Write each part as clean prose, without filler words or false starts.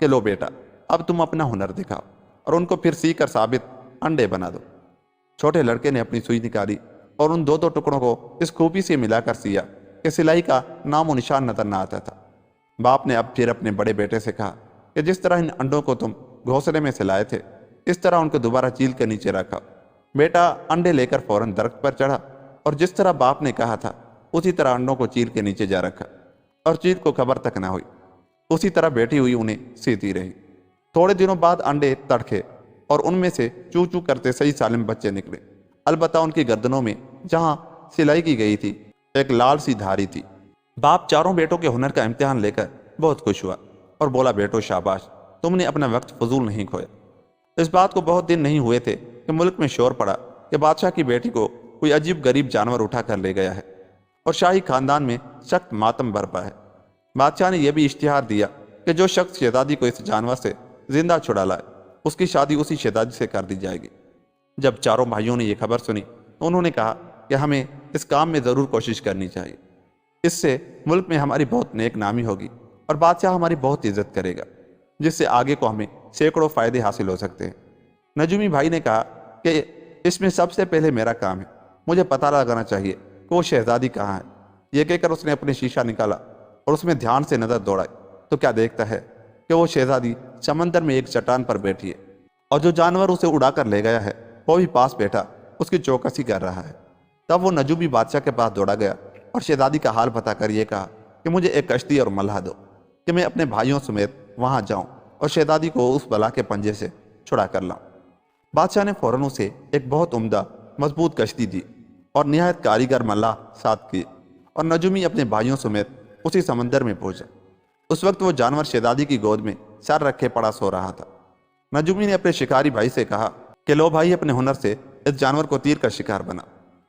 کہ لو بیٹا اب تم اپنا ہنر دکھاؤ اور ان کو پھر سی کر ثابت انڈے بنا دو۔ چھوٹے لڑکے نے اپنی سوئی نکالی اور ان دو ٹکڑوں کو اس خوبی سے ملا کر سیا کہ سلائی کا نام و نشان نظر نہ آتا تھا۔ باپ نے اب پھر اپنے بڑے بیٹے سے کہا کہ جس طرح ان انڈوں کو تم گھونسلے میں سلائے تھے اس طرح ان کو دوبارہ چیل کے نیچے رکھا۔ بیٹا انڈے لے کر فوراً درخت پر چڑھا اور جس طرح باپ نے کہا تھا اسی طرح انڈوں کو چیل کے نیچے جا رکھا اور چیل کو خبر تک نہ ہوئی۔ اسی طرح بیٹھی ہوئی انہیں سیتی رہی۔ تھوڑے دنوں بعد انڈے تڑکے اور ان میں سے چو چو کرتے صحیح سالم بچے نکلے۔ البتہ ان کی گردنوں میں جہاں سلائی کی گئی تھی ایک لال سی دھاری تھی۔ باپ چاروں بیٹوں کے ہنر کا امتحان لے کر بہت خوش ہوا اور بولا بیٹو شاباش، تم نے اپنا وقت فضول نہیں کھویا۔ اس بات کو بہت دن نہیں ہوئے تھے کہ ملک میں شور پڑا کہ بادشاہ کی بیٹی کو کوئی عجیب غریب جانور اٹھا کر لے گیا ہے اور شاہی خاندان میں سخت ماتم برپا ہے۔ بادشاہ نے یہ بھی اشتہار دیا کہ جو شخص شہزادی کو اس جانور سے زندہ چھڑا لائے اس کی شادی اسی شہزادی سے کر دی جائے گی۔ جب چاروں بھائیوں نے یہ خبر سنی تو انہوں نے کہا کہ ہمیں اس کام میں ضرور کوشش کرنی چاہیے، اس سے ملک میں ہماری بہت نیک نامی ہوگی اور بادشاہ ہماری بہت عزت کرے گا، جس سے آگے کو ہمیں سینکڑوں فائدے حاصل ہو سکتے ہیں۔ نجومی بھائی نے کہا کہ اس میں سب سے پہلے میرا کام ہے، مجھے پتہ لگانا چاہیے کہ وہ شہزادی کہاں ہے۔ یہ کہہ کر اس نے اپنے شیشہ نکالا اور اس میں دھیان سے نظر دوڑائی تو کیا دیکھتا ہے کہ وہ شہزادی سمندر میں ایک چٹان پر بیٹھی ہے اور جو جانور اسے اڑا کر لے گیا ہے وہ بھی پاس بیٹھا اس کی چوکسی کر رہا ہے۔ تب وہ نجومی بادشاہ کے پاس دوڑا گیا اور شہزادی کا حال بتا کر یہ کہا کہ مجھے ایک کشتی اور ملہا دو کہ میں اپنے بھائیوں سمیت وہاں جاؤں اور شہزادی کو اس بلا کے پنجے سے چھڑا کر لاؤں۔ بادشاہ نے فوراً اسے ایک بہت عمدہ مضبوط کشتی دی اور نہایت کاریگر ملاح ساتھ کیے اور نجومی اپنے بھائیوں سمیت اسی سمندر میں پہنچا۔ اس وقت وہ جانور شہزادی کی گود میں سر رکھے پڑا سو رہا تھا۔ نجومی نے اپنے شکاری بھائی سے کہا کہ لو بھائی اپنے ہنر سے اس جانور کو تیر کا شکار بنا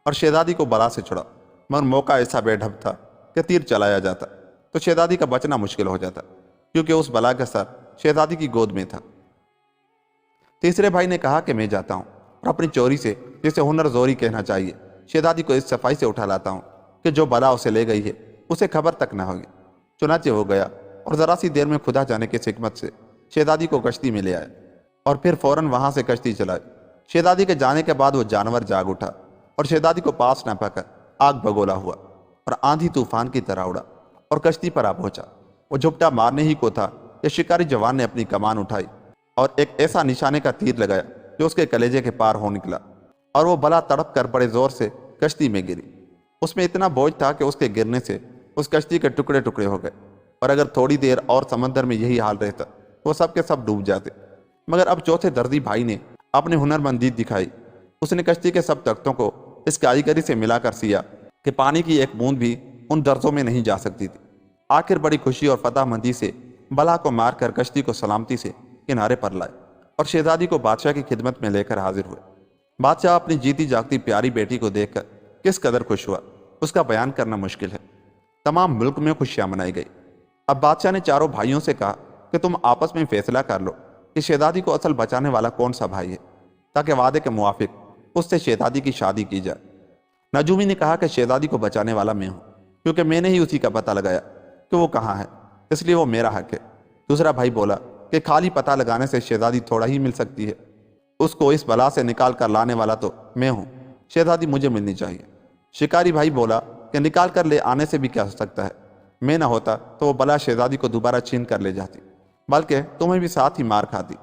اور شہزادی کو بلا سے چھڑا، مگر موقع ایسا بے ڈھب تھا کہ تیر چلایا جاتا تو شہزادی کا بچنا مشکل ہو جاتا کیونکہ اس بلا کا سر شہزادی کی گود میں تھا۔ تیسرے بھائی نے کہا کہ میں جاتا ہوں اور اپنی چوری سے، جسے ہنر زوری کہنا چاہیے، شہزادی کو اس صفائی سے اٹھا لاتا ہوں کہ جو بلا اسے لے گئی ہے اسے خبر تک نہ ہوگی۔ چنانچہ وہ گیا اور ذرا سی دیر میں خدا جانے کی حکمت سے شہزادی کو کشتی میں لے آیا اور پھر فوراً وہاں سے کشتی چلائی۔ شہزادی کے جانے کے بعد وہ جانور جاگ اٹھا اور شہزادی کو پاس نہ پا کر آگ بگولا ہوا اور آندھی طوفان کی طرح اڑا اور کشتی پر آ پہنچا۔ وہ جھپٹا مارنے ہی کو تھا کہ شکاری جوان نے اپنی کمان اٹھائی اور ایک ایسا نشانے کا تیر لگایا جو اس کے کلیجے کے پار ہو نکلا اور وہ بلا تڑپ کر بڑے زور سے کشتی میں گری۔ اس میں اتنا بوجھ تھا کہ اس کے گرنے سے اس کشتی کے ٹکڑے ٹکڑے ہو گئے اور اگر تھوڑی دیر اور سمندر میں یہی حال رہتا وہ سب کے سب ڈوب جاتے۔ مگر اب چوتھے دردی بھائی نے اپنی ہنرمندی دکھائی۔ اس نے کشتی کے سب تختوں کو اس کاریگری سے ملا کر سیا کہ پانی کی ایک بوند بھی ان درزوں میں نہیں جا سکتی تھی۔ آخر بڑی خوشی اور فتح مندی سے بلا کو مار کر کشتی کو سلامتی سے کنارے پر لائے اور شہزادی کو بادشاہ کی خدمت میں لے کر حاضر ہوئے۔ بادشاہ اپنی جیتی جاگتی پیاری بیٹی کو دیکھ کر کس قدر خوش ہوا اس کا بیان کرنا مشکل ہے۔ تمام ملک میں خوشیاں منائی گئی۔ اب بادشاہ نے چاروں بھائیوں سے کہا کہ تم آپس میں فیصلہ کر لو کہ شہزادی کو اصل بچانے والا کون سا بھائی ہے تاکہ وعدے کے موافق اس سے شہزادی کی شادی کی جائے۔ نجومی نے کہا کہ شہزادی کو بچانے والا میں ہوں کیونکہ میں نے ہی اسی کا پتہ لگایا کہ وہ کہاں ہے، اس لیے وہ میرا حق ہے۔ دوسرا بھائی بولا کہ خالی پتہ لگانے سے شہزادی تھوڑا ہی مل سکتی ہے، اس کو اس بلا سے نکال کر لانے والا تو میں ہوں، شہزادی مجھے ملنی چاہیے۔ شکاری بھائی بولا کہ نکال کر لے آنے سے بھی کیا ہو سکتا ہے، میں نہ ہوتا تو وہ بلا شہزادی کو دوبارہ چھین کر لے جاتی، بلکہ تمہیں بھی ساتھ ہی مار کھاتی۔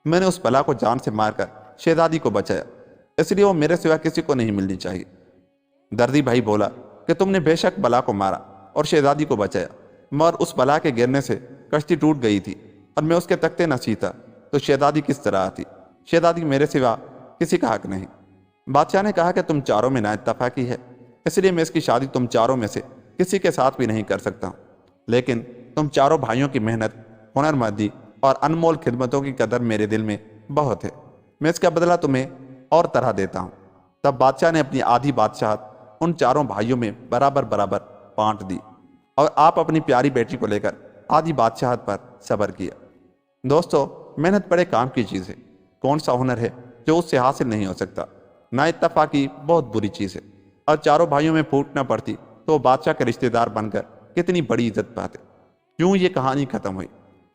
میں نے اس بلا کو جان سے مار کر شہزادی کو بچایا، اس لیے وہ میرے سوا کسی کو نہیں ملنی چاہیے۔ دردی بھائی بولا کہ تم نے بے شک بلا کو مارا اور شہزادی کو بچایا، مگر اس بلا کے گرنے سے کشتی ٹوٹ گئی تھی اور میں اس کے تختے نہ سیتا تو شہزادی کس طرح آتی؟ شہزادی میرے سوا کسی کا حق نہیں۔ بادشاہ نے کہا کہ تم چاروں میں نا اتفاقی ہے، اس لیے میں اس کی شادی تم چاروں میں سے کسی کے ساتھ بھی نہیں کر سکتا ہوں، لیکن تم چاروں بھائیوں کی محنت، ہنرمندی اور انمول خدمتوں کی قدر میرے دل میں بہت ہے، میں اس کا بدلہ تمہیں اور طرح دیتا ہوں۔ تب بادشاہ نے اپنی آدھی بادشاہت ان چاروں بھائیوں میں برابر برابر بانٹ دی اور آپ اپنی پیاری بیٹی کو لے کر آدھی بادشاہت پر صبر کیا۔ دوستو، محنت بڑے کام کی چیز ہے۔ کون سا ہنر ہے جو اس سے حاصل نہیں ہو سکتا؟ نا اتفاقی بہت بری چیز ہے، اور چاروں بھائیوں میں پھوٹ نہ پڑتی تو وہ بادشاہ کے رشتہ دار بن کر کتنی بڑی عزت پاتے۔ یوں یہ کہانی ختم ہوئی۔